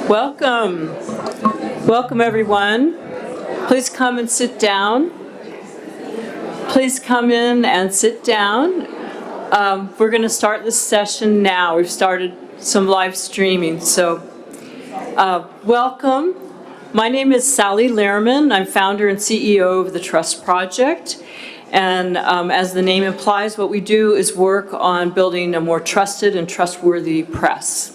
Welcome. Welcome, everyone. Please come and sit down. Please come in and sit down. We're going to start this session now. We've started some live streaming, so welcome. My name is Sally Lehrman. I'm founder and CEO of the Trust Project. And as the name implies, what we do is work on building a more trusted and trustworthy press.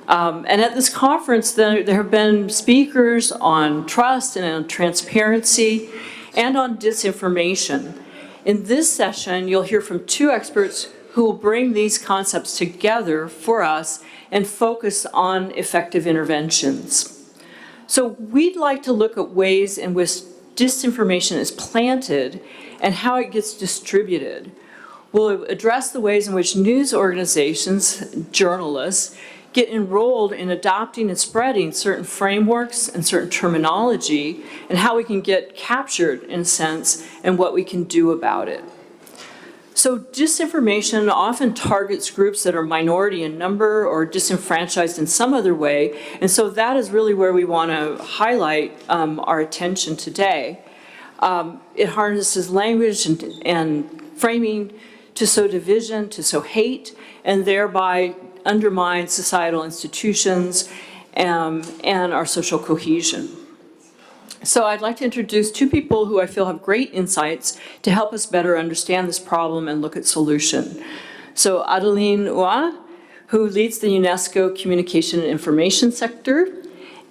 And at this conference, there have been speakers on trust and on transparency and on disinformation. In this session, you'll hear from two experts who will bring these concepts together for us and focus on effective interventions. So we'd like to look at ways in which disinformation is planted and how it gets distributed. We'll address the ways in which news organizations, journalists, get enrolled in adopting and spreading certain frameworks and certain terminology, and how we can get captured, in a sense, and what we can do about it. So disinformation often targets groups that are minority in number or disenfranchised in some other way, and so that is really where we want to highlight our attention today. It harnesses language and framing to sow division, to sow hate, and thereby undermine societal institutions and our social cohesion. So I'd like to introduce two people who I feel have great insights to help us better understand this problem and look at solution. So Adeline Hulin, who leads the UNESCO Communication and Information sector,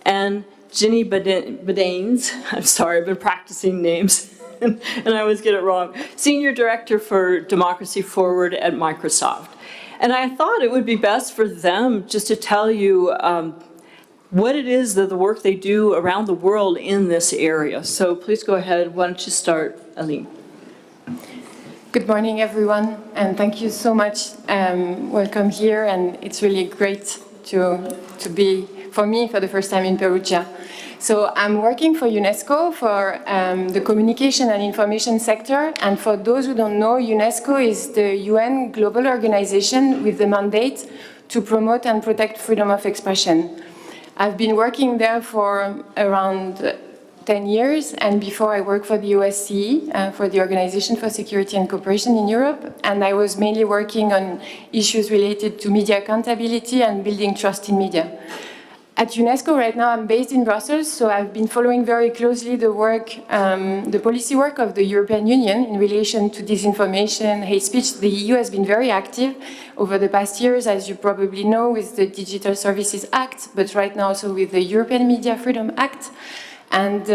and Ginny Badanes, I'm sorry, I've been practicing names and I always get it wrong, Senior Director for Democracy Forward at Microsoft. And I thought it would be best for them just to tell you what it is that the work they do around the world in this area. So please go ahead. Why don't you start, Adeline? Good morning, everyone, and thank you so much. Welcome here, and it's really great to be, for me, for the first time in Perugia. So I'm working for UNESCO for the communication and information sector. And for those who don't know, UNESCO is the UN global organization with the mandate to promote and protect freedom of expression. I've been working there for around 10 years, and before I worked for the OSCE, for the Organization for Security and Cooperation in Europe, and I was mainly working on issues related to media accountability and building trust in media. At UNESCO right now, I'm based in Brussels, so I've been following very closely the work, the policy work of the European Union in relation to disinformation, hate speech. The EU has been very active over the past years, as you probably know, with the Digital Services Act, but right now also with the European Media Freedom Act. And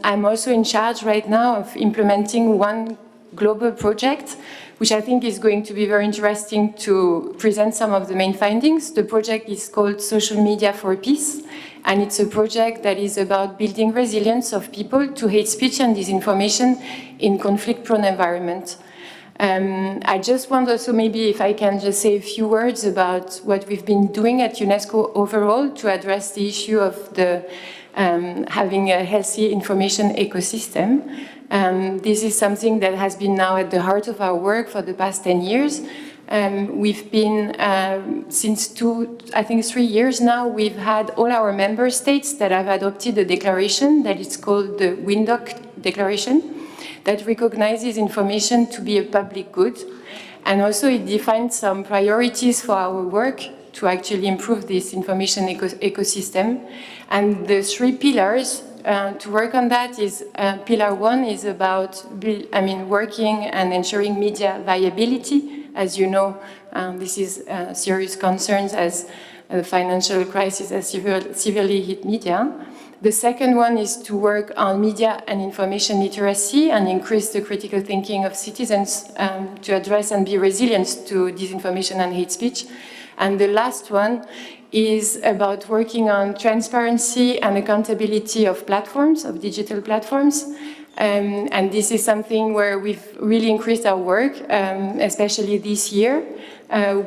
I'm also in charge right now of implementing one global project, which I think is going to be very interesting to present some of the main findings. The project is called Social Media for Peace, and it's a project that is about building resilience of people to hate speech and disinformation in conflict-prone environment. I just want also, maybe if I can just say a few words about what we've been doing at UNESCO overall to address the issue of the having a healthy information ecosystem. This is something that has been now at the heart of our work for the past 10 years. We've been, since 3 years now, we've had all our member states that have adopted a declaration that is called the WINDOC Declaration, that recognizes information to be a public good. And also it defines some priorities for our work to actually improve this information ecosystem. And the three pillars to work on that is, pillar one is about working and ensuring media viability. As you know, this is serious concerns as the financial crisis has severely hit media. The second one is to work on media and information literacy and increase the critical thinking of citizens to address and be resilient to disinformation and hate speech. And the last one is about working on transparency and accountability of platforms, of digital platforms. And this is something where we've really increased our work, especially this year.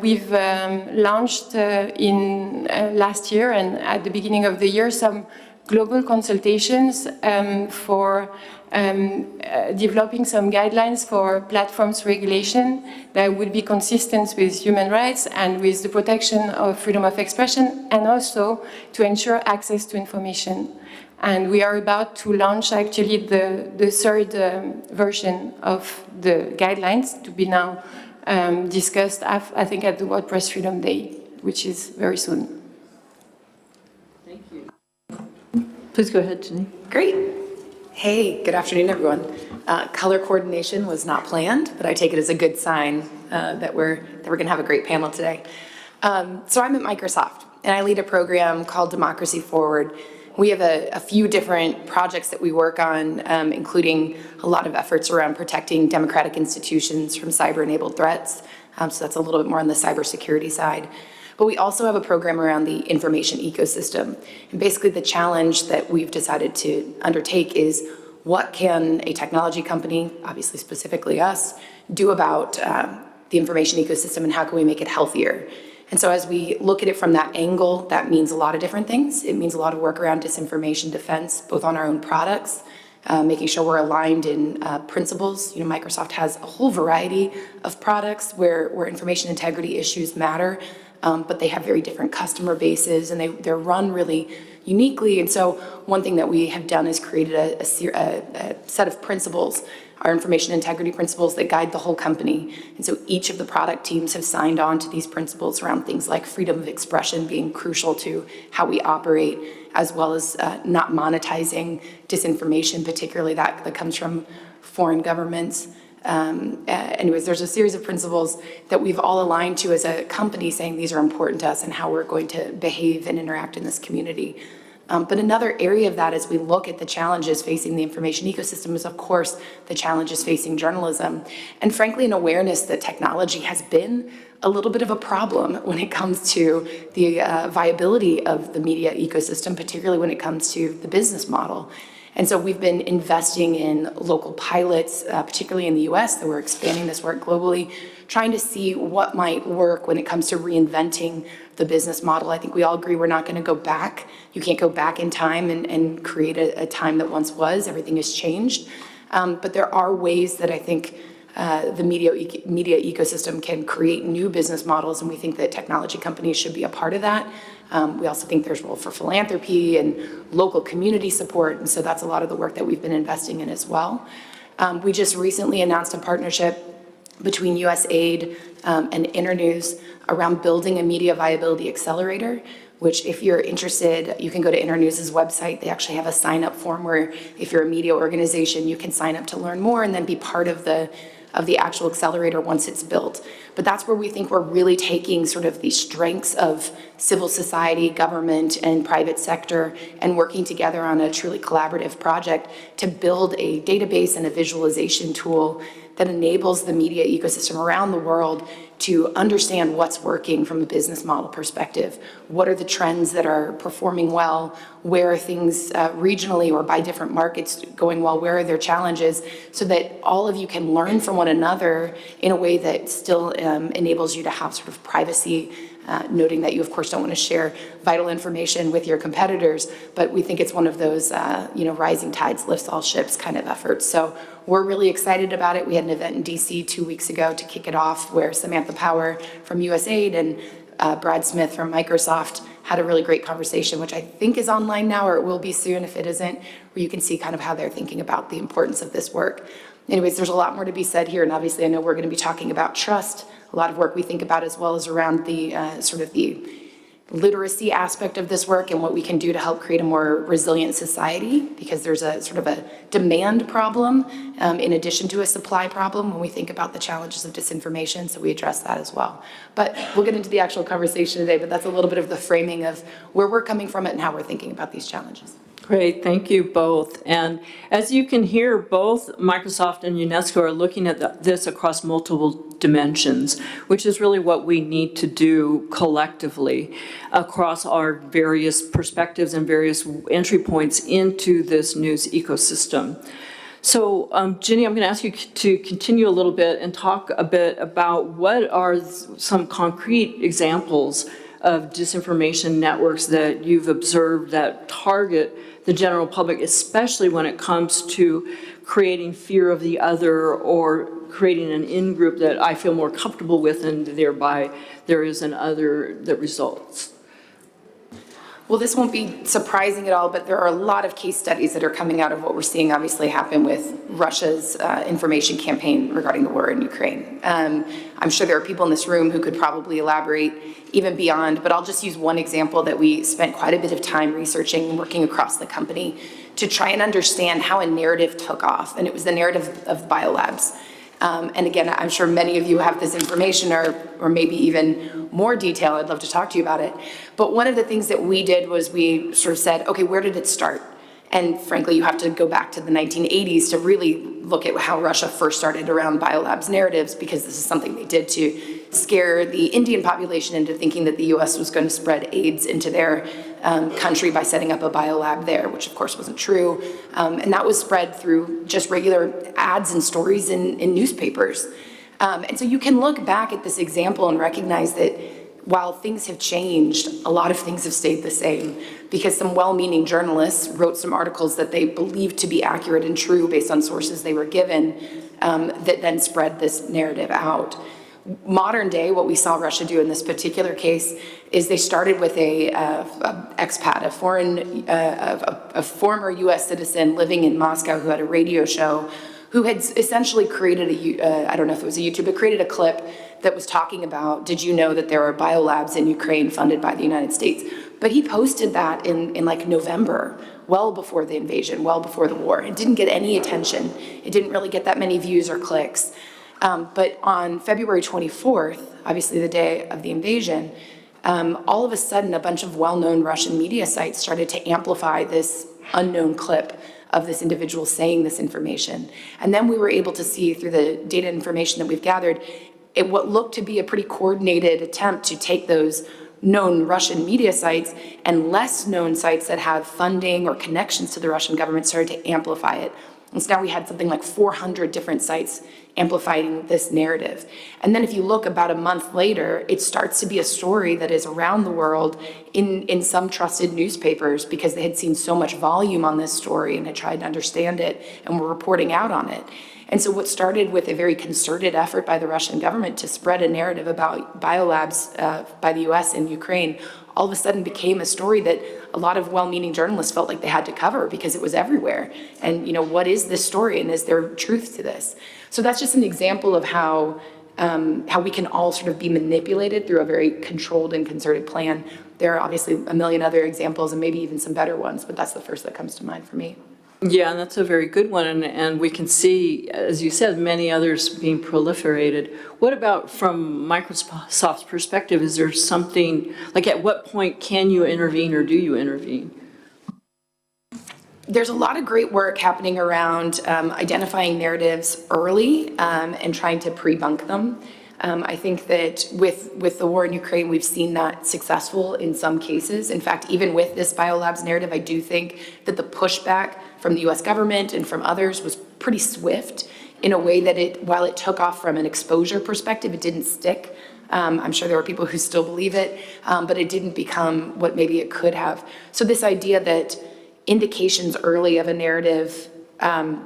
We've launched in last year and at the beginning of the year some global consultations for developing some guidelines for platforms regulation that would be consistent with human rights and with the protection of freedom of expression, and also to ensure access to information. And we are about to launch actually the third version of the guidelines to be now discussed, I think, at the World Press Freedom Day, which is very soon. Thank you. Please go ahead, Ginny. Great. Hey, good afternoon, everyone. Color coordination was not planned, but I take it as a good sign that we're going to have a great panel today. So I'm at Microsoft, and I lead a program called Democracy Forward. We have a few different projects that we work on, including a lot of efforts around protecting democratic institutions from cyber-enabled threats. So that's a little bit more on the cybersecurity side. But we also have a program around the information ecosystem. And basically the challenge that we've decided to undertake is what can a technology company, obviously specifically us, do about the information ecosystem and how can we make it healthier? And so as we look at it from that angle, that means a lot of different things. It means a lot of work around disinformation defense, both on our own products, making sure we're aligned in principles. You know, Microsoft has a whole variety of products where information integrity issues matter. But they have very different customer bases and they're run really uniquely. And so one thing that we have done is created a set of principles, our information integrity principles that guide the whole company. And so each of the product teams have signed on to these principles around things like freedom of expression being crucial to how we operate, as well as not monetizing disinformation, particularly that comes from foreign governments. Anyways, there's a series of principles that we've all aligned to as a company saying these are important to us and how we're going to behave and interact in this community. But another area of that as we look at the challenges facing the information ecosystem is, of course, the challenges facing journalism. And frankly, an awareness that technology has been a little bit of a problem when it comes to the viability of the media ecosystem, particularly when it comes to the business model. And so we've been investing in local pilots, particularly in the US, that we're expanding this work globally, trying to see what might work when it comes to reinventing the business model. I think we all agree we're not going to go back. You can't go back in time and create a time that once was. Everything has changed. But there are ways that I think the media ecosystem can create new business models, and we think that technology companies should be a part of that. We also think there's a role for philanthropy and local community support, and so that's a lot of the work that we've been investing in as well. We just recently announced a partnership between USAID and Internews around building a media viability accelerator, which if you're interested, you can go to Internews' website. They actually have a sign-up form where if you're a media organization, you can sign up to learn more and then be part of the actual accelerator once it's built. But that's where we think we're really taking sort of the strengths of civil society, government, and private sector and working together on a truly collaborative project to build a database and a visualization tool that enables the media ecosystem around the world to understand what's working from a business model perspective. What are the trends that are performing well? Where are things regionally or by different markets going well? Where are their challenges? So that all of you can learn from one another in a way that still enables you to have sort of privacy, noting that you, of course, don't want to share vital information with your competitors, but we think it's one of those, rising tides lifts all ships kind of efforts. So we're really excited about it. We had an event in DC 2 weeks ago to kick it off where Samantha Power from USAID and Brad Smith from Microsoft had a really great conversation, which I think is online now, or it will be soon if it isn't, where you can see kind of how they're thinking about the importance of this work. Anyways, there's a lot more to be said here, and obviously I know we're going to be talking about trust, a lot of work we think about as well as around the sort of the literacy aspect of this work and what we can do to help create a more resilient society, because there's a sort of a demand problem in addition to a supply problem when we think about the challenges of disinformation, so we address that as well. But we'll get into the actual conversation today, but that's a little bit of the framing of where we're coming from it and how we're thinking about these challenges. Great, thank you both. And as you can hear, both Microsoft and UNESCO are looking at this across multiple dimensions, which is really what we need to do collectively across our various perspectives and various entry points into this news ecosystem. So, Ginny, I'm going to ask you to continue a little bit and talk a bit about what are some concrete examples of disinformation networks that you've observed that target the general public, especially when it comes to creating fear of the other or creating an in-group that I feel more comfortable with, and thereby there is an other that results? Well, this won't be surprising at all, but there are a lot of case studies that are coming out of what we're seeing obviously happen with Russia's information campaign regarding the war in Ukraine. I'm sure there are people in this room who could probably elaborate even beyond, but I'll just use one example that we spent quite a bit of time researching and working across the company to try and understand how a narrative took off, and it was the narrative of biolabs. And again, I'm sure many of you have this information or maybe even more detail. I'd love to talk to you about it. But one of the things that we did was we sort of said, okay, where did it start? And frankly, you have to go back to the 1980s to really look at how Russia first started around biolabs narratives, because this is something they did to scare the Indian population into thinking that the US was going to spread AIDS into their country by setting up a biolab there, which of course wasn't true. And that was spread through just regular ads and stories in newspapers. And so you can look back at this example and recognize that while things have changed, a lot of things have stayed the same, because some well-meaning journalists wrote some articles that they believed to be accurate and true based on sources they were given, that then spread this narrative out. Modern day, what we saw Russia do in this particular case is they started with a expat, a former US citizen living in Moscow who had a radio show, who had essentially created I don't know if it was a YouTube, but created a clip that was talking about, did you know that there are biolabs in Ukraine funded by the United States? But he posted that in like November, well before the invasion, well before the war. It didn't get any attention. It didn't really get that many views or clicks. But on February 24th, obviously the day of the invasion, all of a sudden a bunch of well-known Russian media sites started to amplify this unknown clip of this individual saying this information. And then we were able to see through the data information that we've gathered, what looked to be a pretty coordinated attempt to take those known Russian media sites and less known sites that have funding or connections to the Russian government started to amplify it. And so now we had something like 400 different sites amplifying this narrative. And then if you look about a month later, it starts to be a story that is around the world in some trusted newspapers, because they had seen so much volume on this story and had tried to understand it and were reporting out on it. And so what started with a very concerted effort by the Russian government to spread a narrative about biolabs by the US in Ukraine all of a sudden became a story that a lot of well-meaning journalists felt like they had to cover because it was everywhere. And what is this story, and is there truth to this? So that's just an example of how we can all sort of be manipulated through a very controlled and concerted plan. There are obviously a million other examples and maybe even some better ones, but that's the first that comes to mind for me. Yeah, and that's a very good one, and we can see, as you said, many others being proliferated. What about from Microsoft's perspective? Is there something, like at what point can you intervene or do you intervene? There's a lot of great work happening around identifying narratives early and trying to pre-bunk them. I think that with the war in Ukraine, we've seen that successful in some cases. In fact, even with this biolabs narrative, I do think that the pushback from the US government and from others was pretty swift, in a way that while it took off from an exposure perspective, it didn't stick. I'm sure there were people who still believe it, but it didn't become what maybe it could have. So this idea that indications early of a narrative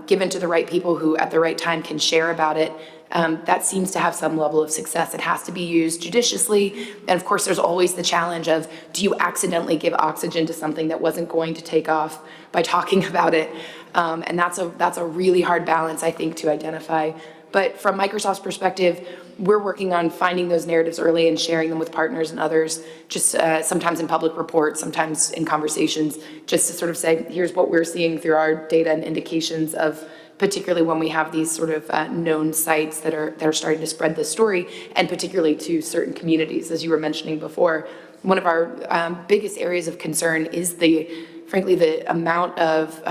given to the right people who at the right time can share about it, that seems to have some level of success. It has to be used judiciously. And of course, there's always the challenge of, do you accidentally give oxygen to something that wasn't going to take off by talking about it? And that's a really hard balance, I think, to identify. But from Microsoft's perspective, we're working on finding those narratives early and sharing them with partners and others, just sometimes in public reports, sometimes in conversations, just to sort of say, here's what we're seeing through our data and indications of, particularly when we have these sort of known sites that are starting to spread this story, and particularly to certain communities, as you were mentioning before. One of our biggest areas of concern is frankly, the amount of,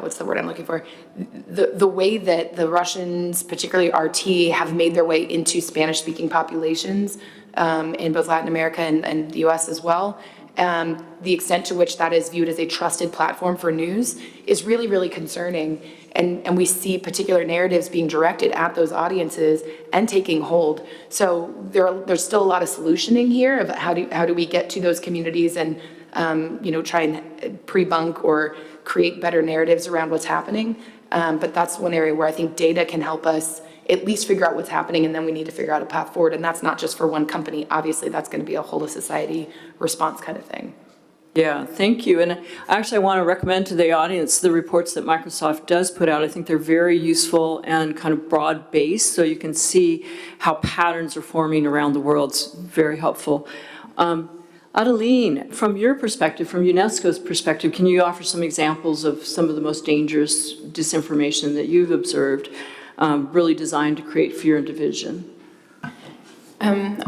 what's the word I'm looking for? The way that the Russians, particularly RT, have made their way into Spanish-speaking populations in both Latin America and the US as well. The extent to which that is viewed as a trusted platform for news is really, really concerning. And we see particular narratives being directed at those audiences and taking hold. So there's still a lot of solutioning here of how do we get to those communities and try and pre-bunk or create better narratives around what's happening. But that's one area where I think data can help us at least figure out what's happening, and then we need to figure out a path forward. And that's not just for one company. Obviously, that's going to be a whole of society response kind of thing. Yeah, thank you. And actually, I want to recommend to the audience the reports that Microsoft does put out. I think they're very useful and kind of broad-based, so you can see how patterns are forming around the world. It's very helpful. Adeline, from your perspective, from UNESCO's perspective, can you offer some examples of some of the most dangerous disinformation that you've observed, really designed to create fear and division?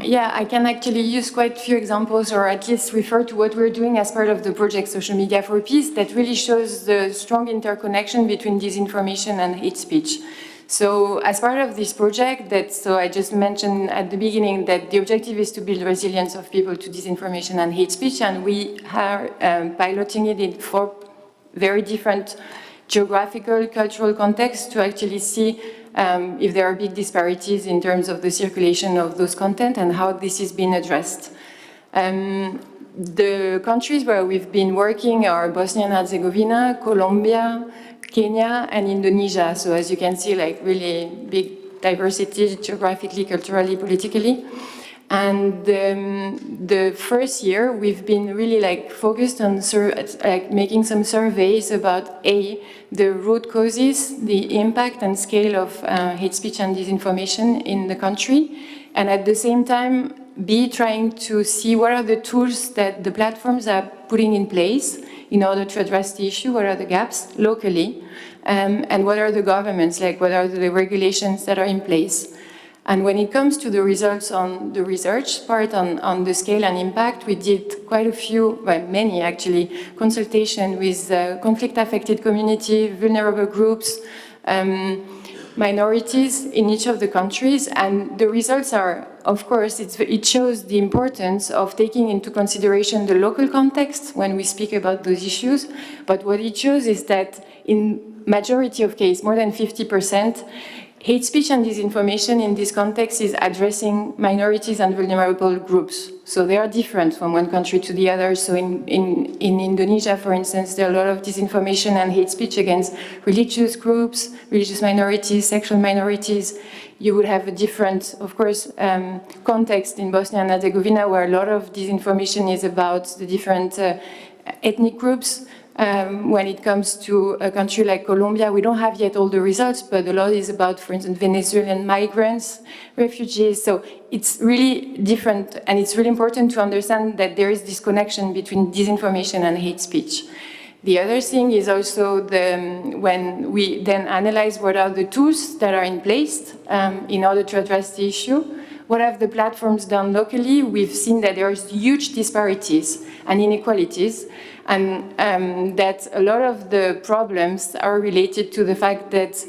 Yeah, I can actually use quite a few examples, or at least refer to what we're doing as part of the project Social Media for Peace, that really shows the strong interconnection between disinformation and hate speech. So as part of this project, I just mentioned at the beginning that the objective is to build resilience of people to disinformation and hate speech, and we are piloting it in 4 very different geographical, cultural contexts to actually see if there are big disparities in terms of the circulation of those content and how this is being addressed. The countries where we've been working are Bosnia and Herzegovina, Colombia, Kenya, and Indonesia. So as you can see, like really big diversity geographically, culturally, politically. And the first year, we've been really focused on making some surveys about the root causes, the impact and scale of hate speech and disinformation in the country, and at the same time, trying to see what are the tools that the platforms are putting in place in order to address the issue, what are the gaps locally, and what are the governments, what are the regulations that are in place. And when it comes to the results on the research part, on the scale and impact, we did quite a few, many actually, consultation with conflict-affected community, vulnerable groups, minorities in each of the countries. And the results are, of course, it shows the importance of taking into consideration the local context when we speak about those issues. But what it shows is that in majority of cases, more than 50%, hate speech and disinformation in this context is addressing minorities and vulnerable groups. So they are different from one country to the other. So in Indonesia, for instance, there are a lot of disinformation and hate speech against religious groups, religious minorities, sexual minorities. You would have a different, of course, context in Bosnia and Herzegovina, where a lot of disinformation is about the different ethnic groups. When it comes to a country like Colombia, we don't have yet all the results, but a lot is about, for instance, Venezuelan migrants, refugees. So it's really different, and it's really important to understand that there is this connection between disinformation and hate speech. The other thing is also when we then analyze what are the tools that are in place in order to address the issue, what have the platforms done locally? We've seen that there are huge disparities and inequalities, and that a lot of the problems are related to the fact that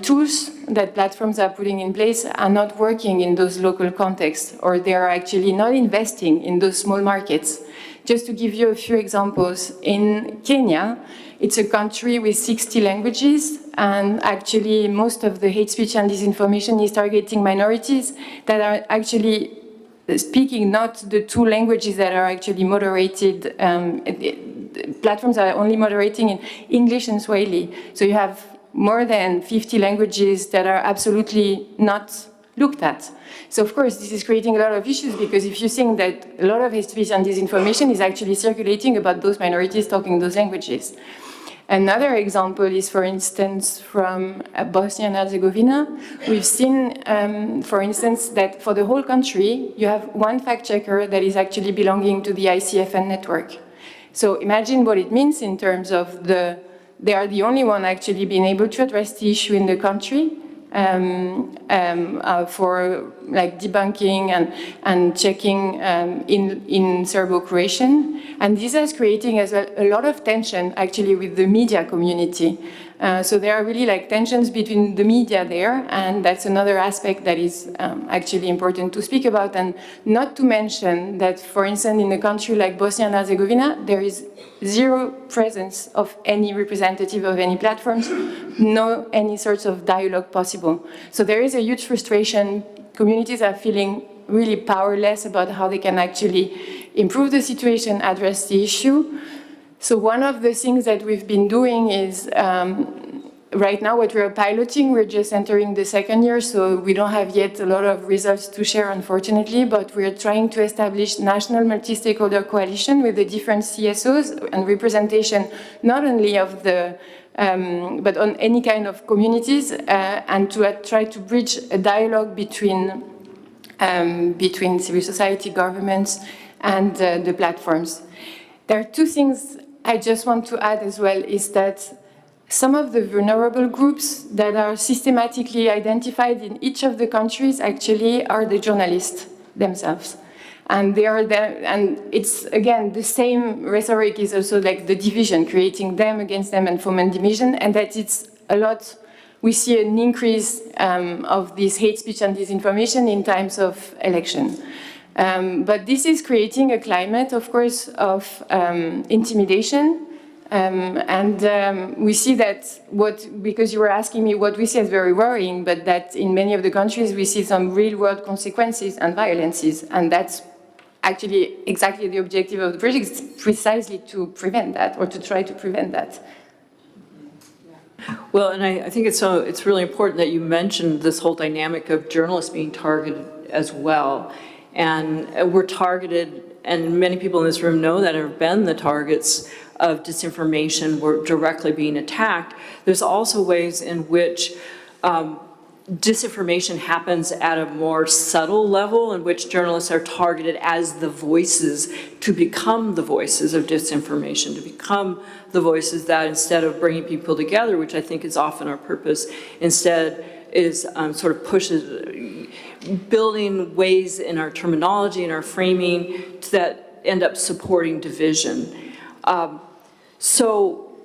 tools that platforms are putting in place are not working in those local contexts, or they are actually not investing in those small markets. Just to give you a few examples, in Kenya, it's a country with 60 languages, and actually most of the hate speech and disinformation is targeting minorities that are actually speaking not the 2 languages that are actually moderated. Platforms are only moderating in English and Swahili. So you have more than 50 languages that are absolutely not looked at. So of course, this is creating a lot of issues, because if you think that a lot of hate speech and disinformation is actually circulating about those minorities talking those languages. Another example is, for instance, from Bosnia and Herzegovina. We've seen, for instance, that for the whole country, you have one fact checker that is actually belonging to the ICFN network. So imagine what it means in terms of they are the only one actually being able to address the issue in the country, for debunking and checking in Serbo-Croatian. And this is creating as well a lot of tension actually with the media community. So there are really like tensions between the media there, and that's another aspect that is actually important to speak about. And not to mention that, for instance, in a country like Bosnia and Herzegovina, there is zero presence of any representative of any platforms, no any sorts of dialogue possible. So there is a huge frustration. Communities are feeling really powerless about how they can actually improve the situation, address the issue. So one of the things that we've been doing is, right now what we're piloting, we're just entering the second year, so we don't have yet a lot of results to share, unfortunately, but we're trying to establish national multi-stakeholder coalition with the different CSOs and representation not only of the, but on any kind of communities, and to try to bridge a dialogue between civil society, governments, and the platforms. There are two things I just want to add as well, is that some of the vulnerable groups that are systematically identified in each of the countries actually are the journalists themselves. And they are there, and it's, again, the same rhetoric is also like the division, creating them against them and foment division, and that it's a lot, we see an increase of this hate speech and disinformation in times of election. But this is creating a climate, of course, of intimidation. We see that because you were asking me what we see as very worrying, but that in many of the countries we see some real-world consequences and violences, and that's actually exactly the objective of the project, precisely to prevent that, or to try to prevent that. Well, and I think it's really important that you mentioned this whole dynamic of journalists being targeted as well. And we're targeted, and many people in this room know that have been the targets of disinformation, were directly being attacked. There's also ways in which disinformation happens at a more subtle level, in which journalists are targeted as the voices to become the voices of disinformation, to become the voices that, instead of bringing people together, which I think is often our purpose, instead is sort of pushes, building ways in our terminology and our framing that end up supporting division. So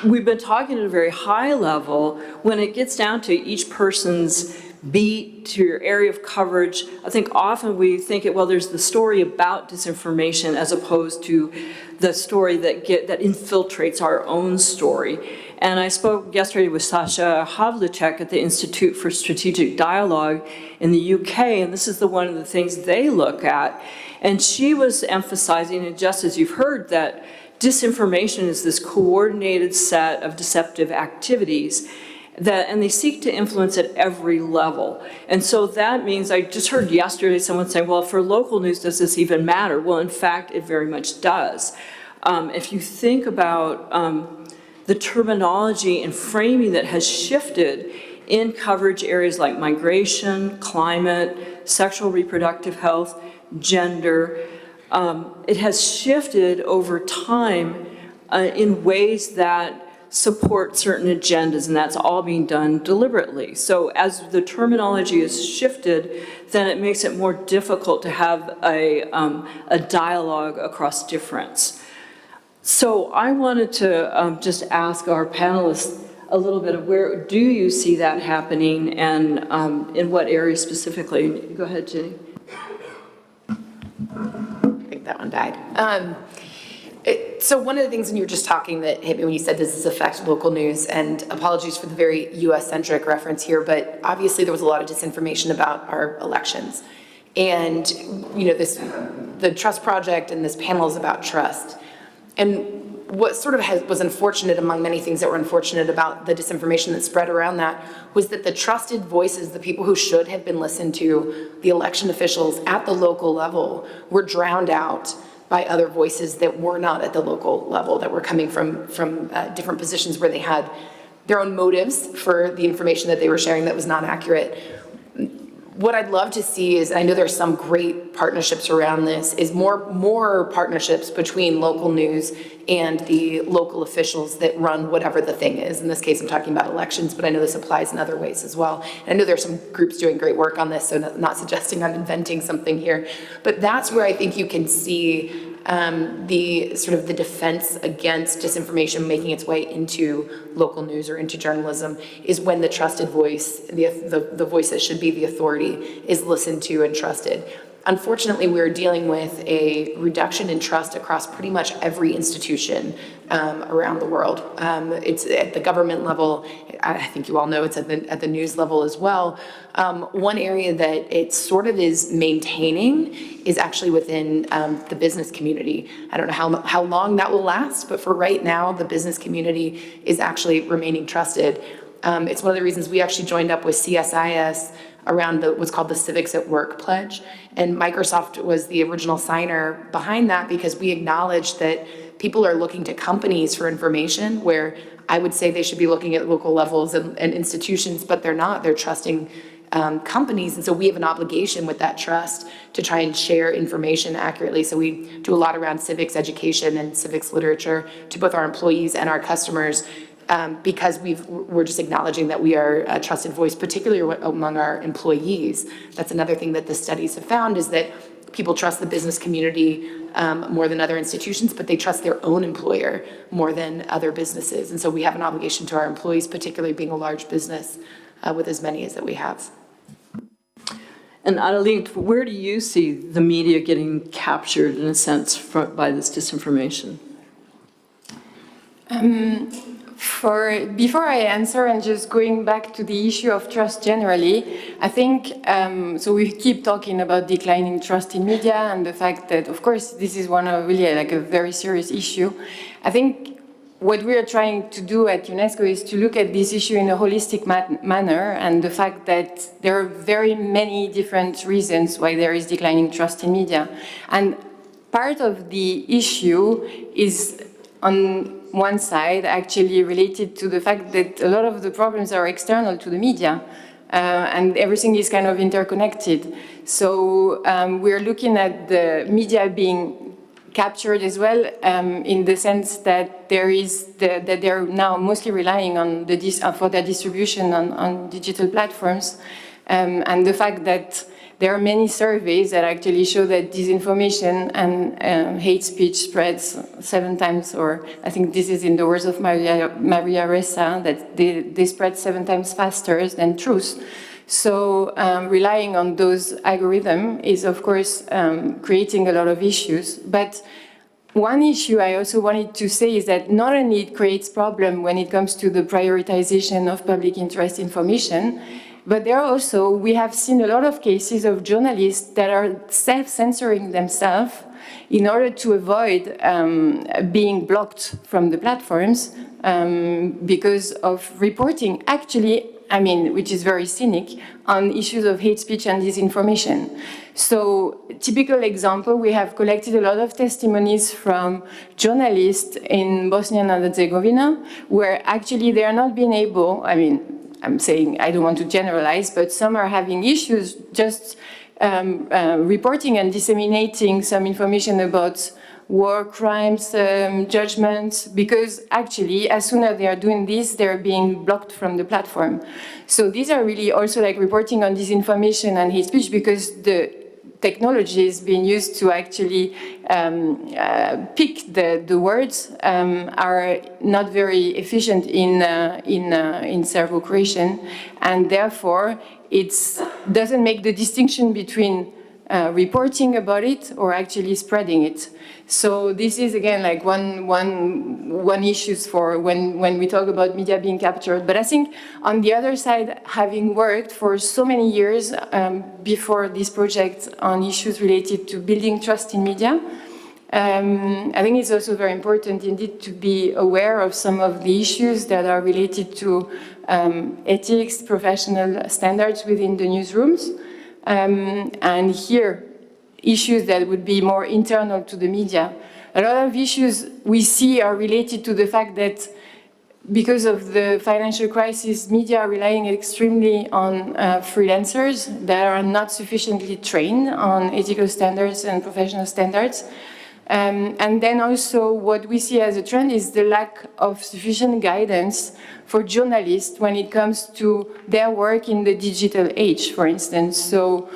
we've been talking at a very high level. When it gets down to each person's beat, to your area of coverage, I think often we think, well, there's the story about disinformation as opposed to the story that infiltrates our own story. And I spoke yesterday with Sasha Havlicek at the Institute for Strategic Dialogue in the UK, and this is one of the things they look at. And she was emphasizing, and just as you've heard, that disinformation is this coordinated set of deceptive activities and they seek to influence at every level. And so that means, I just heard yesterday someone saying, well, for local news, does this even matter? Well, in fact, it very much does. If you think about the terminology and framing that has shifted in coverage areas like migration, climate, sexual reproductive health, gender, it has shifted over time in ways that support certain agendas, and that's all being done deliberately. So as the terminology is shifted, then it makes it more difficult to have a dialogue across difference. So I wanted to just ask our panelists a little bit of where do you see that happening, and in what areas specifically? Go ahead, Ginny. I think that one died. So one of the things when you were just talking that hit me when you said, does this affect local news? And apologies for the very US-centric reference here, but obviously there was a lot of disinformation about our elections. And you know, the Trust Project and this panel is about trust. And what sort of was unfortunate among many things that were unfortunate about the disinformation that spread around that was that the trusted voices, the people who should have been listened to, the election officials at the local level, were drowned out by other voices that were not at the local level, that were coming from different positions where they had their own motives for the information that they were sharing that was not accurate. What I'd love to see is, I know there's some great partnerships around this, is more partnerships between local news and the local officials that run whatever the thing is. In this case, I'm talking about elections, but I know this applies in other ways as well. And I know there's some groups doing great work on this, so not suggesting I'm inventing something here. But that's where I think you can see the sort of the defense against disinformation making its way into local news or into journalism is when the trusted voice, the voice that should be the authority, is listened to and trusted. Unfortunately, we're dealing with a reduction in trust across pretty much every institution around the world. It's at the government level. I think you all know it's at the news level as well. One area that it sort of is maintaining is actually within the business community. I don't know how long that will last, but for right now, the business community is actually remaining trusted. It's one of the reasons we actually joined up with CSIS around what's called the Civics at Work pledge. And Microsoft was the original signer behind that because we acknowledge that people are looking to companies for information where I would say they should be looking at local levels and institutions, but they're not. They're trusting companies. And so we have an obligation with that trust to try and share information accurately. So we do a lot around civics education and civics literature to both our employees and our customers. Because we're just acknowledging that we are a trusted voice, particularly among our employees. That's another thing that the studies have found is that people trust the business community more than other institutions, but they trust their own employer more than other businesses. And so we have an obligation to our employees, particularly being a large business with as many as that we have. And Adeline, where do you see the media getting captured, in a sense, by this disinformation? Before I answer and just going back to the issue of trust generally, I think, so we keep talking about declining trust in media and the fact that, of course, this is one of really like a very serious issue. I think what we are trying to do at UNESCO is to look at this issue in a holistic manner and the fact that there are very many different reasons why there is declining trust in media. And part of the issue is on one side actually related to the fact that a lot of the problems are external to the media and everything is kind of interconnected. So we're looking at the media being captured as well in the sense that that they're now mostly relying on for their distribution on digital platforms and the fact that there are many surveys that actually show that disinformation and hate speech spreads 7 times, or I think this is in the words of Maria Ressa, that they spread 7 times faster than truth. So relying on those algorithms is, of course, creating a lot of issues. But one issue I also wanted to say is that not only it creates problem when it comes to the prioritization of public interest information, but there are also, we have seen a lot of cases of journalists that are self-censoring themselves in order to avoid being blocked from the platforms because of reporting, actually, I mean, which is very cynic, on issues of hate speech and disinformation. So, typical example, we have collected a lot of testimonies from journalists in Bosnia and Herzegovina, where actually they are not being able, I mean, I'm saying I don't want to generalize, but some are having issues just reporting and disseminating some information about war crimes, judgments, because actually, as soon as they are doing this, they're being blocked from the platform. So these are really also like reporting on disinformation and hate speech because the technology is being used to actually pick the words are not very efficient in servo creation, and therefore it doesn't make the distinction between reporting about it or actually spreading it. So this is again like one issue for when we talk about media being captured. But I think on the other side, having worked for so many years before this project on issues related to building trust in media, I think it's also very important indeed to be aware of some of the issues that are related to ethics, professional standards within the newsrooms. And here, issues that would be more internal to the media. A lot of issues we see are related to the fact that because of the financial crisis, media are relying extremely on freelancers that are not sufficiently trained on ethical standards and professional standards. And then also what we see as a trend is the lack of sufficient guidance for journalists when it comes to their work in the digital age, for instance. So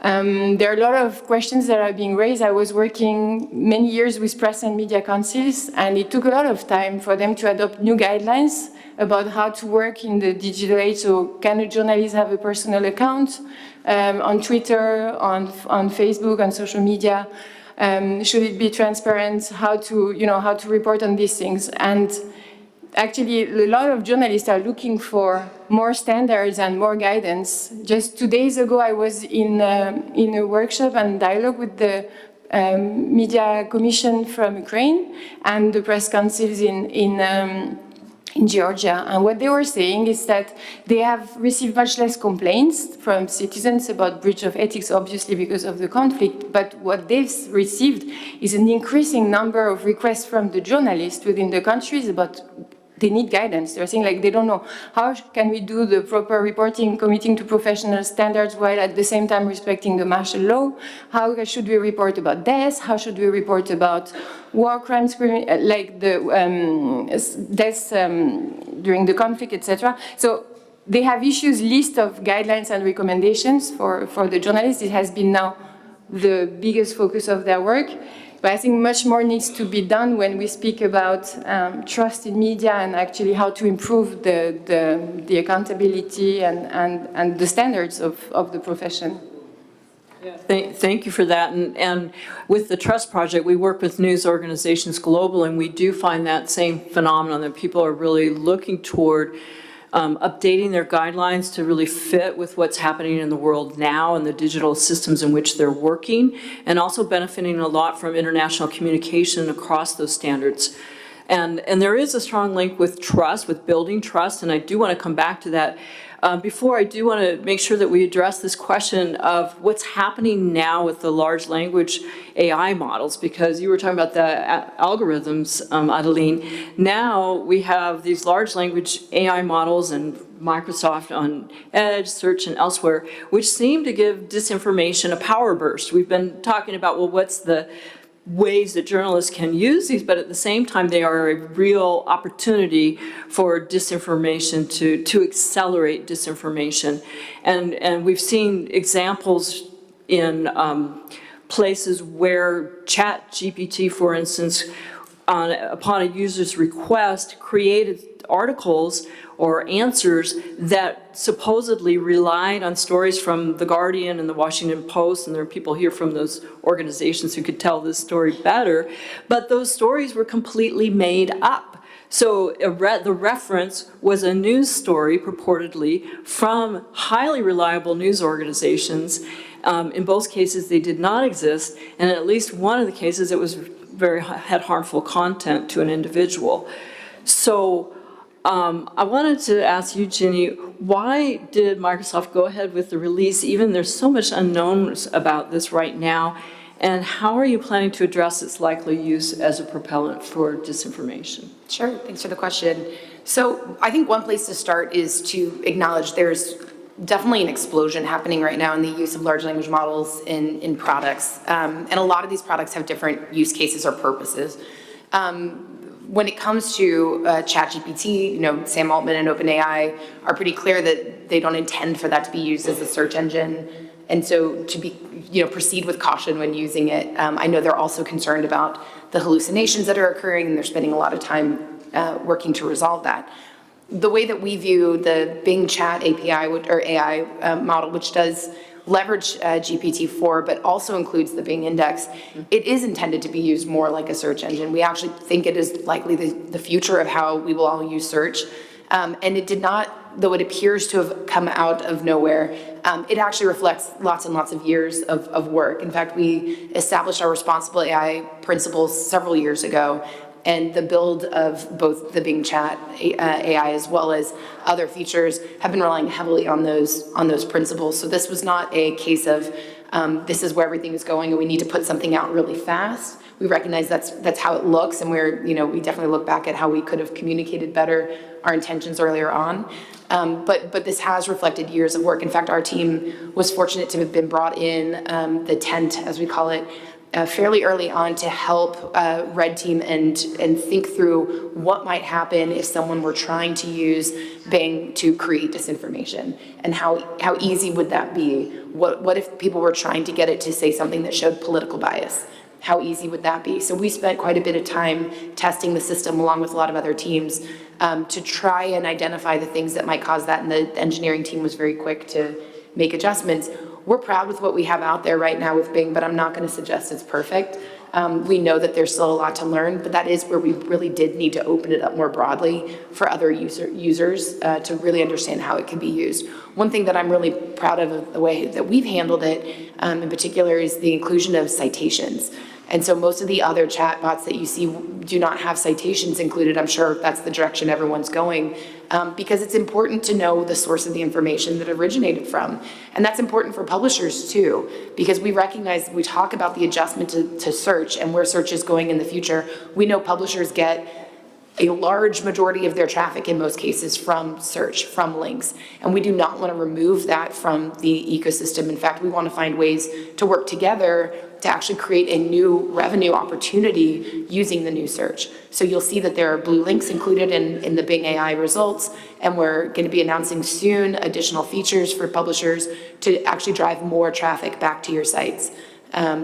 There are a lot of questions that are being raised. I was working many years with press and media councils, and it took a lot of time for them to adopt new guidelines about how to work in the digital age. So can a journalist have a personal account on Twitter, on Facebook, on social media? Should it be transparent? How to report on these things? And actually, a lot of journalists are looking for more standards and more guidance. Just 2 days ago, I was in a workshop and dialogue with the Media Commission from Ukraine and the press councils in Georgia. And what they were saying is that they have received much less complaints from citizens about breach of ethics, obviously because of the conflict, but what they've received is an increasing number of requests from the journalists within the countries about they need guidance. They're saying, like, they don't know how can we do the proper reporting, committing to professional standards while at the same time respecting the martial law? How should we report about deaths? How should we report about war crimes, like the deaths during the conflict, etc.? So they have issues list of guidelines and recommendations for the journalists. It has been now the biggest focus of their work. But I think much more needs to be done when we speak about trust in media and actually how to improve the accountability and the standards of the profession. Yeah, thank you for that. And with the Trust Project, we work with news organizations globally, and we do find that same phenomenon that people are really looking toward updating their guidelines to really fit with what's happening in the world now and the digital systems in which they're working, and also benefiting a lot from international communication across those standards. And there is a strong link with trust, with building trust, and I do want to come back to that. Before, I do want to make sure that we address this question of what's happening now with the large language AI models, because you were talking about the algorithms, Adeline. Now we have these large language AI models and Microsoft on Edge, Search, and elsewhere, which seem to give disinformation a power burst. We've been talking about, well, what's the ways that journalists can use these, but at the same time, they are a real opportunity for disinformation to accelerate disinformation. And we've seen examples in places where ChatGPT, for instance, upon a user's request, created articles or answers that supposedly relied on stories from The Guardian and The Washington Post, and there are people here from those organizations who could tell this story better, but those stories were completely made up. So the reference was a news story, purportedly, from highly reliable news organizations. In both cases, they did not exist, and in at least one of the cases, it was had harmful content to an individual. So I wanted to ask you, Ginny, why did Microsoft go ahead with the release, even there's so much unknowns about this right now, and how are you planning to address its likely use as a propellant for disinformation? Sure, thanks for the question. So I think one place to start is to acknowledge there's definitely an explosion happening right now in the use of large language models in products. And a lot of these products have different use cases or purposes. When it comes to ChatGPT, Sam Altman and OpenAI are pretty clear that they don't intend for that to be used as a search engine. And so to be, proceed with caution when using it. I know they're also concerned about the hallucinations that are occurring, and they're spending a lot of time working to resolve that. The way that we view the Bing Chat API or AI model, which does leverage GPT-4, but also includes the Bing index, it is intended to be used more like a search engine. We actually think it is likely the future of how we will all use search. And it did not, though it appears to have come out of nowhere, it actually reflects lots and lots of years of work. In fact, we established our responsible AI principles several years ago, and the build of both the Bing Chat AI as well as other features have been relying heavily on those principles. So this was not a case of this is where everything is going and we need to put something out really fast. We recognize that's how it looks, and we definitely look back at how we could have communicated better our intentions earlier on. But this has reflected years of work. In fact, our team was fortunate to have been brought in, the tent, as we call it, fairly early on to help Red Team and think through what might happen if someone were trying to use Bing to create disinformation, and how easy would that be? What if people were trying to get it to say something that showed political bias? How easy would that be? So we spent quite a bit of time testing the system along with a lot of other teams to try and identify the things that might cause that, and the engineering team was very quick to make adjustments. We're proud with what we have out there right now with Bing, but I'm not going to suggest it's perfect. We know that there's still a lot to learn, but that is where we really did need to open it up more broadly for other users to really understand how it can be used. One thing that I'm really proud of the way that we've handled it in particular is the inclusion of citations. And so most of the other chatbots that you see do not have citations included. I'm sure that's the direction everyone's going, because it's important to know the source of the information that originated from. And that's important for publishers too, because we recognize, we talk about the adjustment to search and where search is going in the future. We know publishers get a large majority of their traffic in most cases from search, from links. And we do not want to remove that from the ecosystem. In fact, we want to find ways to work together to actually create a new revenue opportunity using the new search. So you'll see that there are blue links included in the Bing AI results, and we're going to be announcing soon additional features for publishers to actually drive more traffic back to your sites.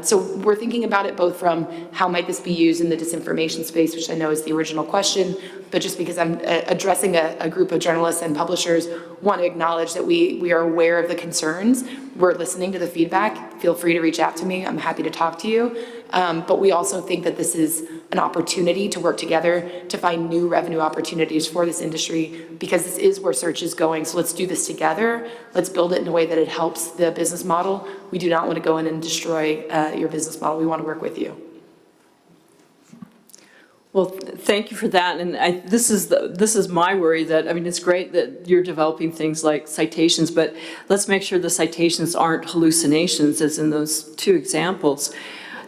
So we're thinking about it both from how might this be used in the disinformation space, which I know is the original question, but just because I'm addressing a group of journalists and publishers, want to acknowledge that we are aware of the concerns. We're listening to the feedback. Feel free to reach out to me. I'm happy to talk to you. But we also think that this is an opportunity to work together to find new revenue opportunities for this industry, because this is where search is going. So let's do this together. Let's build it in a way that it helps the business model. We do not want to go in and destroy your business model. We want to work with you. Well, thank you for that. And this is my worry that, I mean, it's great that you're developing things like citations, but let's make sure the citations aren't hallucinations, as in those two examples.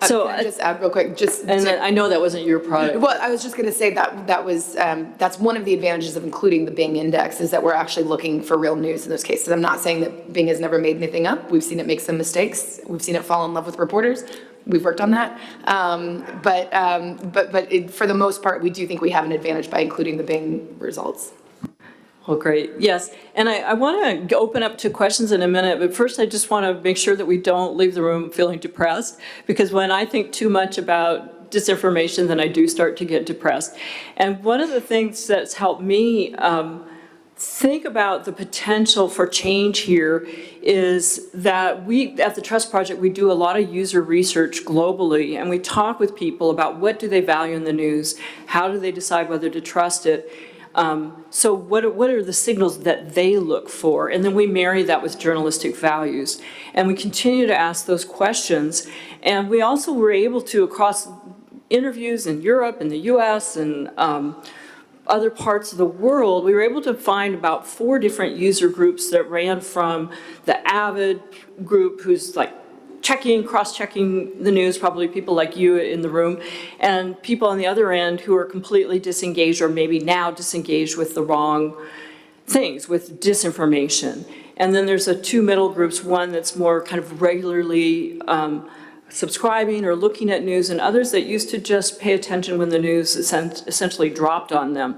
So Can I just add real quick, I know that wasn't your product. Well, I was just going to say that's one of the advantages of including the Bing index, is that we're actually looking for real news in those cases. I'm not saying that Bing has never made anything up. We've seen it make some mistakes. We've seen it fall in love with reporters. We've worked on that. For the most part, we do think we have an advantage by including the Bing results. Well, great. Yes. And I want to open up to questions in a minute, but first I just want to make sure that we don't leave the room feeling depressed, because when I think too much about disinformation, then I do start to get depressed. And one of the things that's helped me think about the potential for change here is that we, at the Trust Project, we do a lot of user research globally, and we talk with people about what do they value in the news, how do they decide whether to trust it. So what are the signals that they look for? And then we marry that with journalistic values. And we continue to ask those questions. And we also were able to, across interviews in Europe and the US and other parts of the world, we were able to find about 4 different user groups that ran from the avid group who's like cross-checking the news, probably people like you in the room, and people on the other end who are completely disengaged, or maybe now disengaged with the wrong things, with disinformation. And then there's 2 middle groups, one that's more kind of regularly subscribing or looking at news, and others that used to just pay attention when the news essentially dropped on them.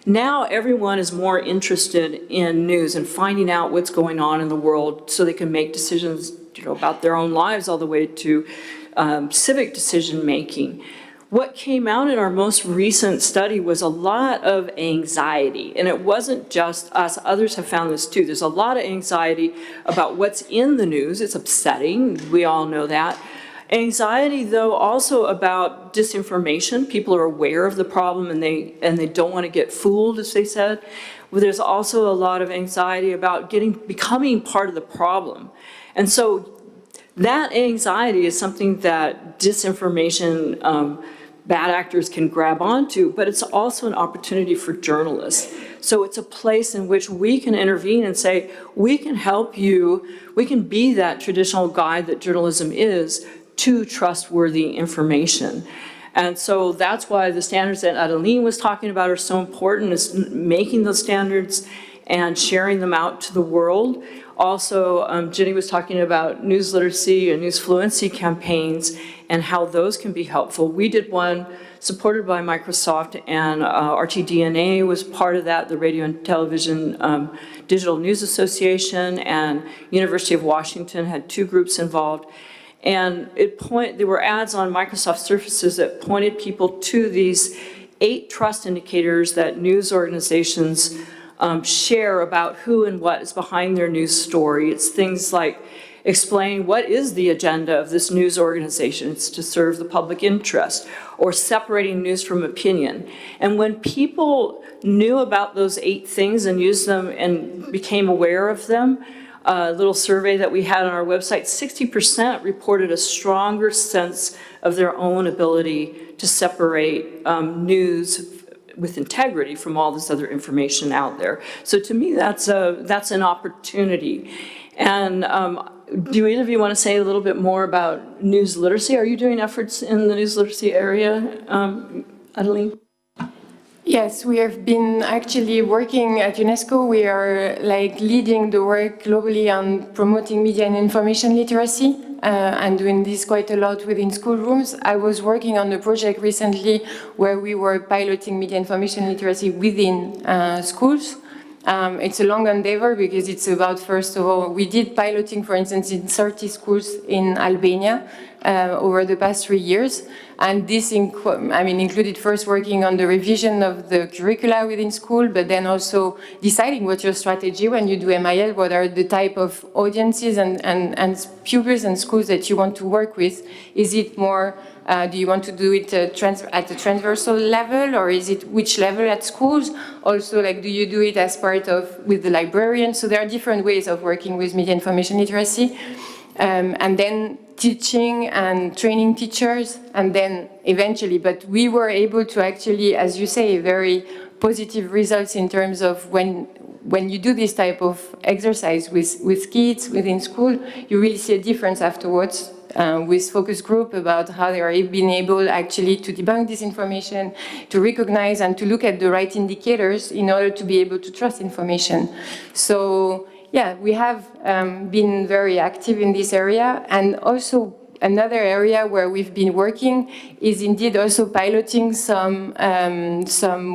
Now everyone is more interested in news and finding out what's going on in the world so they can make decisions, about their own lives, all the way to civic decision making. What came out in our most recent study was a lot of anxiety, and it wasn't just us, others have found this too. There's a lot of anxiety about what's in the news. It's upsetting, we all know that. Anxiety, though, also about disinformation. People are aware of the problem and they don't want to get fooled, as they said. Well, there's also a lot of anxiety about becoming part of the problem. And so that anxiety is something that disinformation bad actors can grab onto, but it's also an opportunity for journalists. So it's a place in which we can intervene and say, we can help you, we can be that traditional guide that journalism is to trustworthy information. And so that's why the standards that Adeline was talking about are so important, is making those standards and sharing them out to the world. Also, Ginny was talking about news literacy and news fluency campaigns, and how those can be helpful. We did one supported by Microsoft, and RTDNA was part of that, the Radio and Television Digital News Association, and University of Washington had 2 groups involved. And there were ads on Microsoft Surfaces that pointed people to these 8 trust indicators that news organizations share about who and what is behind their news story. It's things like explain what is the agenda of this news organization. It's to serve the public interest, or separating news from opinion. And when people knew about those 8 things and used them and became aware of them, a little survey that we had on our website, 60% reported a stronger sense of their own ability to separate news with integrity from all this other information out there. So to me, that's an opportunity. And do either of you want to say a little bit more about news literacy? Are you doing efforts in the news literacy area, Adeline? Yes, we have been actually working at UNESCO. We are leading the work globally on promoting media and information literacy, and doing this quite a lot within schoolrooms. I was working on a project recently where we were piloting media information literacy within schools. It's a long endeavor because it's about, first of all, we did piloting, for instance, in 30 schools in Albania over the past 3 years. And this included first working on the revision of the curricula within school, but then also deciding what's your strategy when you do MIL, what are the type of audiences and pupils and schools that you want to work with. Is it more, do you want to do it at a transversal level, or is it which level at schools? Also, do you do it as part of, with the librarian? So there are different ways of working with media information literacy. And then teaching and training teachers, and then eventually, but we were able to actually, as you say, very positive results in terms of when you do this type of exercise with kids within school, you really see a difference afterwards with focus group about how they are being able actually to debunk disinformation, to recognize and to look at the right indicators in order to be able to trust information. So yeah, we have been very active in this area. And also another area where we've been working is indeed also piloting some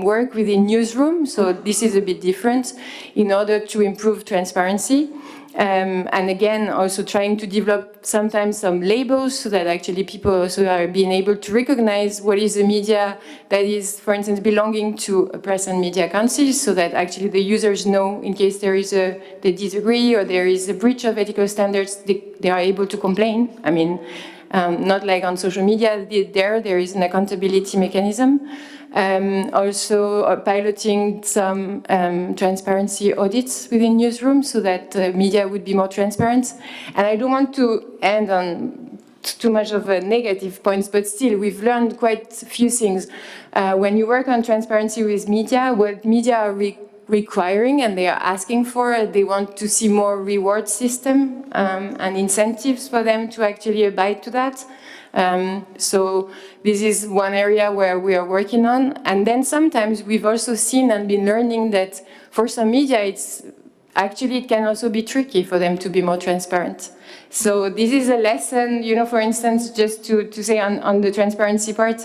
work within newsrooms. So this is a bit different in order to improve transparency. And again, also trying to develop sometimes some labels so that actually people also are being able to recognize what is the media that is, for instance, belonging to a press and media council, so that actually the users know in case they disagree or there is a breach of ethical standards, they are able to complain. I mean, not like on social media, there is an accountability mechanism. Also piloting some transparency audits within newsrooms so that media would be more transparent. And I don't want to end on too much of a negative points, but still we've learned quite a few things. When you work on transparency with media, what media are requiring and they are asking for, they want to see more reward system and incentives for them to actually abide to that. So this is one area where we are working on. And then sometimes we've also seen and been learning that for some media, it can also be tricky for them to be more transparent. So this is a lesson, for instance, just to say on the transparency part,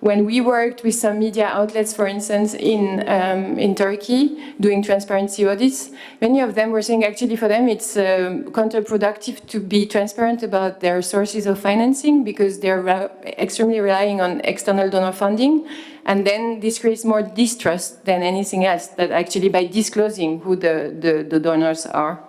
when we worked with some media outlets, for instance, in Turkey, doing transparency audits, many of them were saying actually for them it's counterproductive to be transparent about their sources of financing because they're extremely relying on external donor funding. And then this creates more distrust than anything else, that actually by disclosing who the donors are.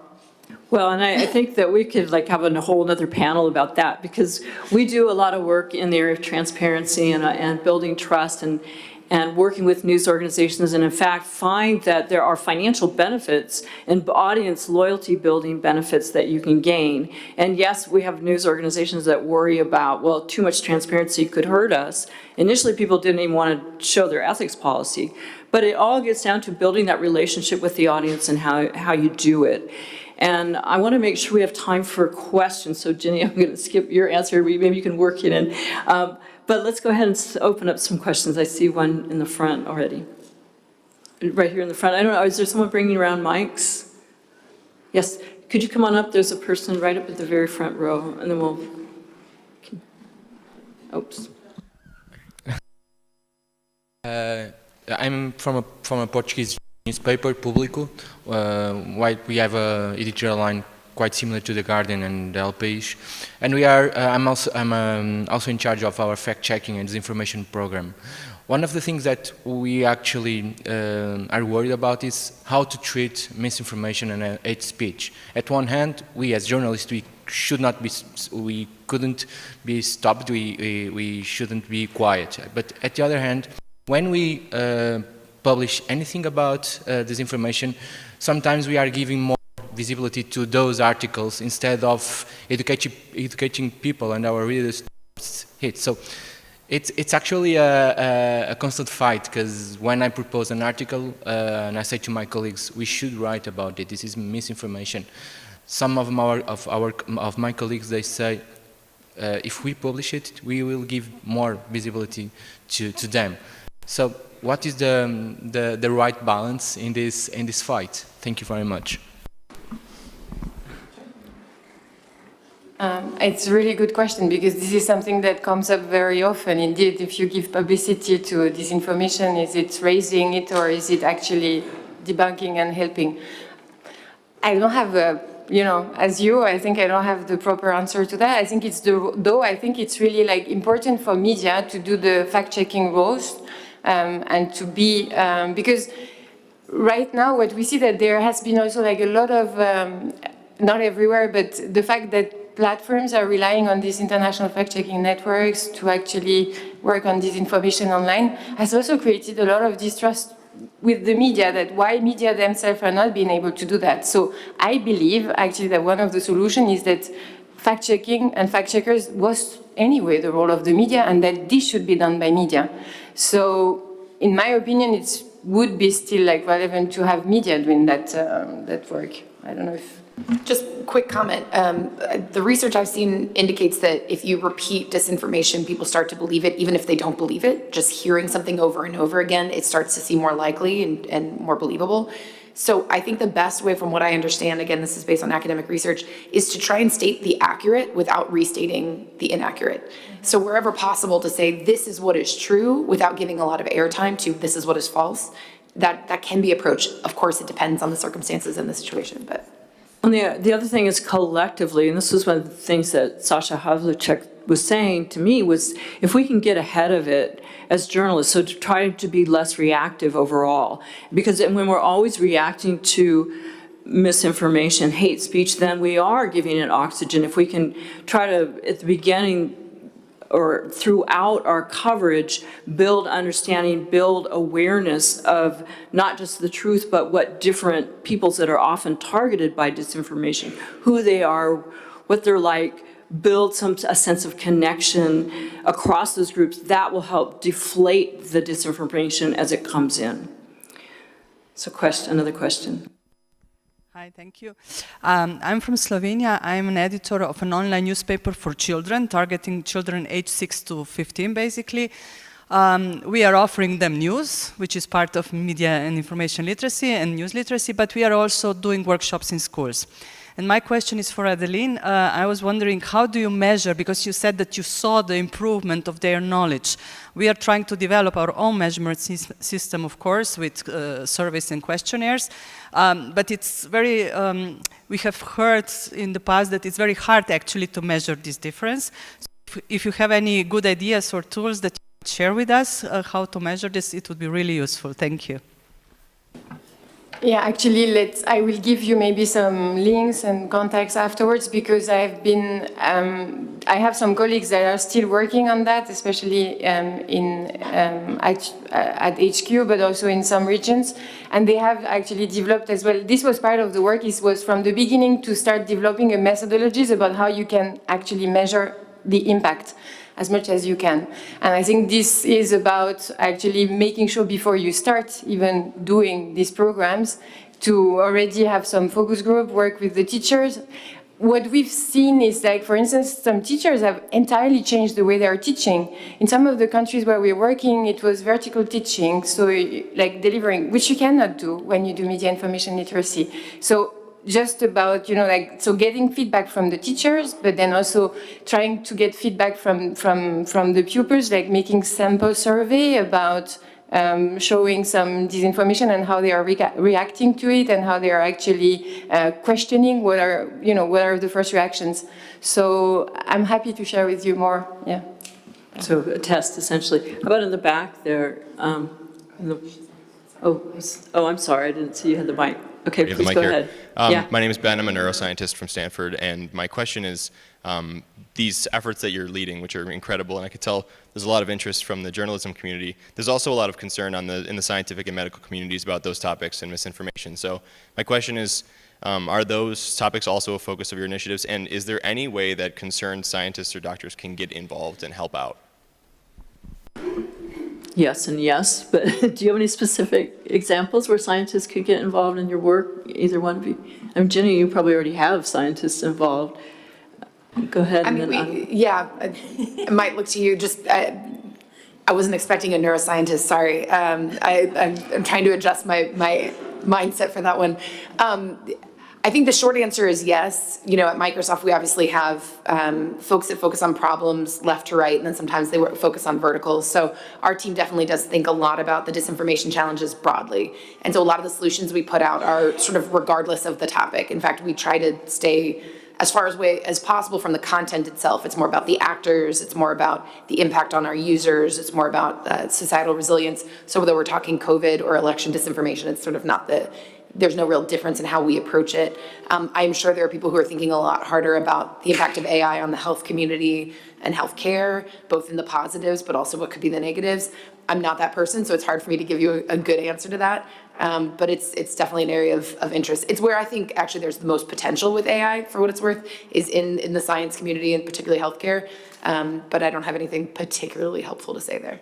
Well, and I think that we could have a whole other panel about that, because we do a lot of work in the area of transparency and building trust and working with news organizations, and in fact find that there are financial benefits and audience loyalty building benefits that you can gain. And yes, we have news organizations that worry about, well, too much transparency could hurt us. Initially, people didn't even want to show their ethics policy, but it all gets down to building that relationship with the audience and how you do it. And I want to make sure we have time for questions. So Ginny, I'm going to skip your answer. Maybe you can work it in. But let's go ahead and open up some questions. I see one in the front already. Right here in the front. I don't know, is there someone bringing around mics? Yes, could you come on up? There's a person right up at the very front row, and then we'll... Oops. I'm from a Portuguese newspaper, Público. We have a editorial line quite similar to the Guardian and the El País, and I'm also in charge of our fact-checking and disinformation program. One of the things that we actually are worried about is how to treat misinformation and hate speech. At one hand, we as journalists, we couldn't be stopped, we shouldn't be quiet. But at the other hand, when we publish anything about disinformation, sometimes we are giving more visibility to those articles instead of educating people and our readers towards it. So it's actually a constant fight, because when I propose an article and I say to my colleagues, we should write about it, this is misinformation. Some of my colleagues, they say, if we publish it, we will give more visibility to them. So what is the right balance in this fight? Thank you very much. It's a really good question, because this is something that comes up very often. Indeed, if you give publicity to disinformation, is it raising it or is it actually debunking and helping? I don't have as you, I think I don't have the proper answer to that. I think I think it's really like important for media to do the fact-checking roles and to be, because right now what we see that there has been also like a lot of, not everywhere, but the fact that platforms are relying on these international fact-checking networks to actually work on disinformation online has also created a lot of distrust with the media, that why media themselves are not being able to do that. So I believe actually that one of the solutions is that fact-checking and fact-checkers was anyway the role of the media, and that this should be done by media. So in my opinion, it would be still like relevant to have media doing that work. I don't know if... Just quick comment. The research I've seen indicates that if you repeat disinformation, people start to believe it, even if they don't believe it. Just hearing something over and over again, it starts to seem more likely and more believable. So I think the best way, from what I understand, again, this is based on academic research, is to try and state the accurate without restating the inaccurate. So wherever possible, to say this is what is true without giving a lot of airtime to this is what is false, that can be approached. Of course, it depends on the circumstances and the situation, but... And the other thing is collectively, and this was one of the things that Sasha Havlicek was saying to me, was if we can get ahead of it as journalists, so to try to be less reactive overall, because when we're always reacting to misinformation, hate speech, then we are giving it oxygen. If we can try to, at the beginning or throughout our coverage, build understanding, build awareness of not just the truth, but what different peoples that are often targeted by disinformation, who they are, what they're like, build a sense of connection across those groups. That will help deflate the disinformation as it comes in. So another question. Hi, thank you. I'm from Slovenia. I'm an editor of an online newspaper for children, targeting children aged 6 to 15, basically. We are offering them news, which is part of media and information literacy and news literacy, but we are also doing workshops in schools. And my question is for Adeline. I was wondering, how do you measure, because you said that you saw the improvement of their knowledge. We are trying to develop our own measurement system, of course, with surveys and questionnaires. But it's very, we have heard in the past that it's very hard actually to measure this difference. So if you have any good ideas or tools that you could share with us, how to measure this, it would be really useful. Thank you. Yeah, actually, I will give you maybe some links and contacts afterwards, because I have some colleagues that are still working on that, especially at HQ, but also in some regions. And they have actually developed as well. This was part of the work. It was from the beginning to start developing a methodologies about how you can actually measure the impact as much as you can. And I think this is about actually making sure before you start even doing these programs to already have some focus group, work with the teachers. What we've seen is like, for instance, some teachers have entirely changed the way they are teaching. In some of the countries where we're working, it was vertical teaching, so like delivering, which you cannot do when you do media information literacy. So just about, like, so getting feedback from the teachers, but then also trying to get feedback from the pupils, like making sample survey about showing some disinformation and how they are reacting to it and how they are actually questioning what are the first reactions. So I'm happy to share with you more, yeah. So a test, essentially. How about in the back there? I'm sorry, I didn't see you had the mic. Okay, please go ahead. My name is Ben, I'm a neuroscientist from Stanford, and my question is, these efforts that you're leading, which are incredible, and I could tell there's a lot of interest from the journalism community. There's also a lot of concern in the scientific and medical communities about those topics and misinformation. So my question is, are those topics also a focus of your initiatives, and is there any way that concerned scientists or doctors can get involved and help out? Yes and yes, but do you have any specific examples where scientists could get involved in your work, either one of you? Ginny, you probably already have scientists involved. Go ahead. I might look to you. I wasn't expecting a neuroscientist, sorry. I'm trying to adjust my mindset for that one. I think the short answer is yes. At Microsoft, we obviously have folks that focus on problems left to right, and then sometimes they focus on verticals. So our team definitely does think a lot about the disinformation challenges broadly. And so a lot of the solutions we put out are sort of regardless of the topic. In fact, we try to stay as far away as possible from the content itself. It's more about the actors. It's more about the impact on our users. It's more about societal resilience. So whether we're talking COVID or election disinformation, it's sort of not there's no real difference in how we approach it. I'm sure there are people who are thinking a lot harder about the impact of AI on the health community and healthcare, both in the positives, but also what could be the negatives. I'm not that person, so it's hard for me to give you a good answer to that. But it's definitely an area of interest. It's where I think actually there's the most potential with AI, for what it's worth, is in the science community and particularly healthcare. But I don't have anything particularly helpful to say there.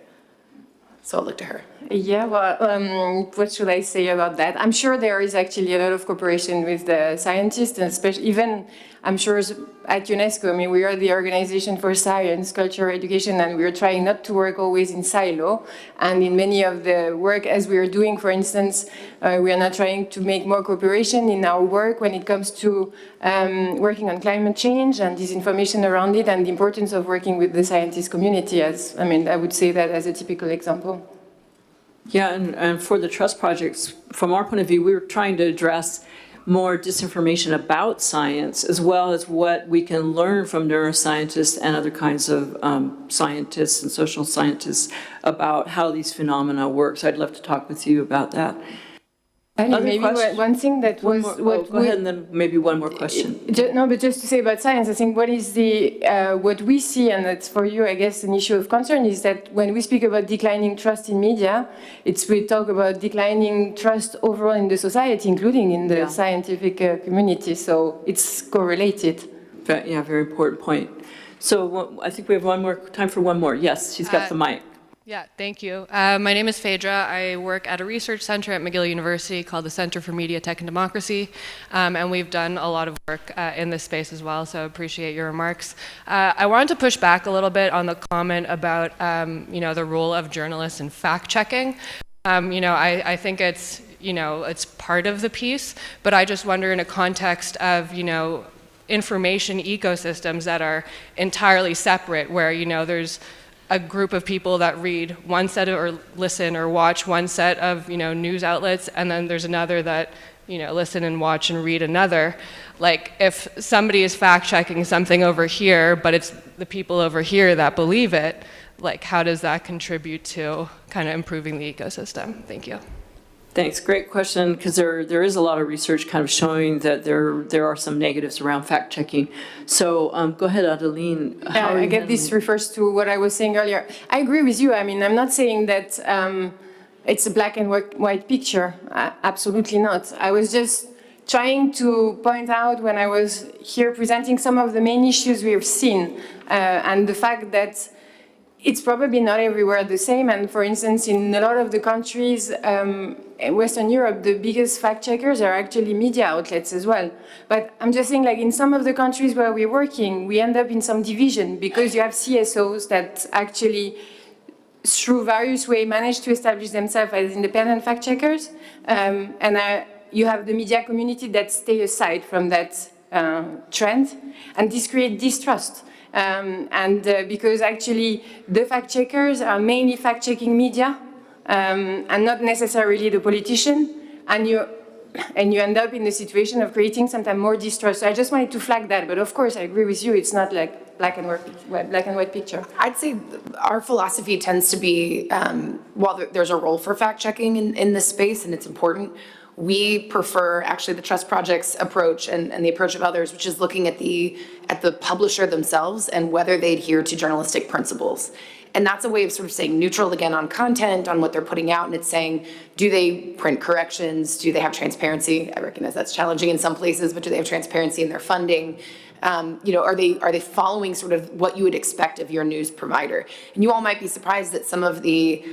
So I'll look to her. Yeah, well, what should I say about that? I'm sure there is actually a lot of cooperation with the scientists, and especially even, I'm sure at UNESCO, we are the Organization for Science, Culture, Education, and we're trying not to work always in silo. And in many of the work, as we are doing, for instance, we are not trying to make more cooperation in our work when it comes to working on climate change and disinformation around it, and the importance of working with the scientist community. I would say that as a typical example. Yeah, and for the trust projects, from our point of view, we were trying to address more disinformation about science, as well as what we can learn from neuroscientists and other kinds of scientists and social scientists about how these phenomena work. So I'd love to talk with you about that. Maybe one thing that was... Go ahead, and then maybe one more question. No, but just to say about science, I think what we see, and that's for you, I guess, an issue of concern, is that when we speak about declining trust in media, we talk about declining trust overall in the society, including in the scientific community. So it's correlated. Yeah, very important point. So I think we have time for one more. Yes, she's got the mic. Yeah, thank you. My name is Phaedra. I work at a research center at McGill University called the Center for Media, Tech and Democracy, and we've done a lot of work in this space as well, so I appreciate your remarks. I wanted to push back a little bit on the comment about the role of journalists in fact-checking. I think it's part of the piece, but I just wonder in a context of information ecosystems that are entirely separate, where there's a group of people that read one set or listen or watch one set of news outlets, and then there's another that listen and watch and read another. Like, if somebody is fact-checking something over here, but it's the people over here that believe it, like, how does that contribute to kind of improving the ecosystem? Thank you. Thanks. Great question, because there is a lot of research kind of showing that there are some negatives around fact-checking. So go ahead, Adeline. I get this refers to what I was saying earlier. I agree with you. I'm not saying that it's a black and white picture. Absolutely not. I was just trying to point out when I was here presenting some of the main issues we've seen, and the fact that it's probably not everywhere the same. And for instance, in a lot of the countries in Western Europe, the biggest fact checkers are actually media outlets as well. But I'm just saying, like, in some of the countries where we're working, we end up in some division because you have CSOs that actually, through various ways, manage to establish themselves as independent fact checkers. And the media community that stay aside from that trend, and this creates distrust. Because actually the fact checkers are mainly fact checking media and not necessarily the politician, and you end up in the situation of creating sometimes more distrust. So I just wanted to flag that, but of course I agree with you, it's not like black and white picture. I'd say our philosophy tends to be, while there's a role for fact checking in this space and it's important, we prefer actually the Trust Project's approach and the approach of others, which is looking at the publisher themselves and whether they adhere to journalistic principles. And that's a way of sort of saying neutral again on content, on what they're putting out, and it's saying, do they print corrections? Do they have transparency? I recognize that's challenging in some places, but do they have transparency in their funding? Are they following sort of what you would expect of your news provider? And you all might be surprised that some of the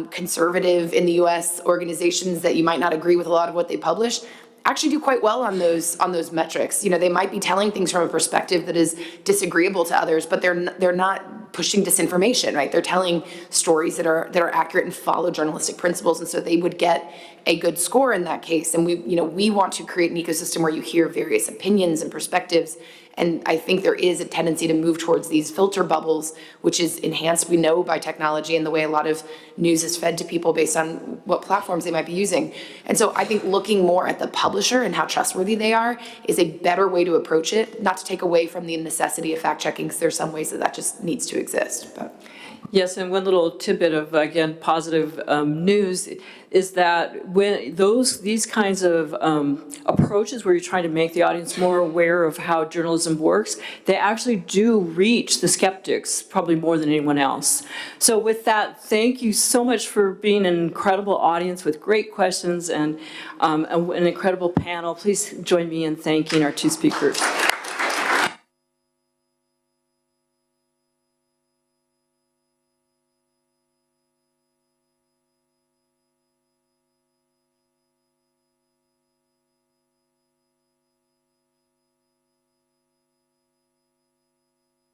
conservative in the US organizations that you might not agree with a lot of what they publish actually do quite well on those metrics. They might be telling things from a perspective that is disagreeable to others, but they're not pushing disinformation, right? They're telling stories that are accurate and follow journalistic principles, and so they would get a good score in that case. And we want to create an ecosystem where you hear various opinions and perspectives. And I think there is a tendency to move towards these filter bubbles, which is enhanced, we know, by technology and the way a lot of news is fed to people based on what platforms they might be using. And so I think looking more at the publisher and how trustworthy they are is a better way to approach it, not to take away from the necessity of fact-checking, because there's some ways that just needs to exist. But. Yes, and one little tidbit of, again, positive news is that when these kinds of approaches where you're trying to make the audience more aware of how journalism works, they actually do reach the skeptics probably more than anyone else. So with that, thank you so much for being an incredible audience with great questions and an incredible panel. Please join me in thanking our two speakers.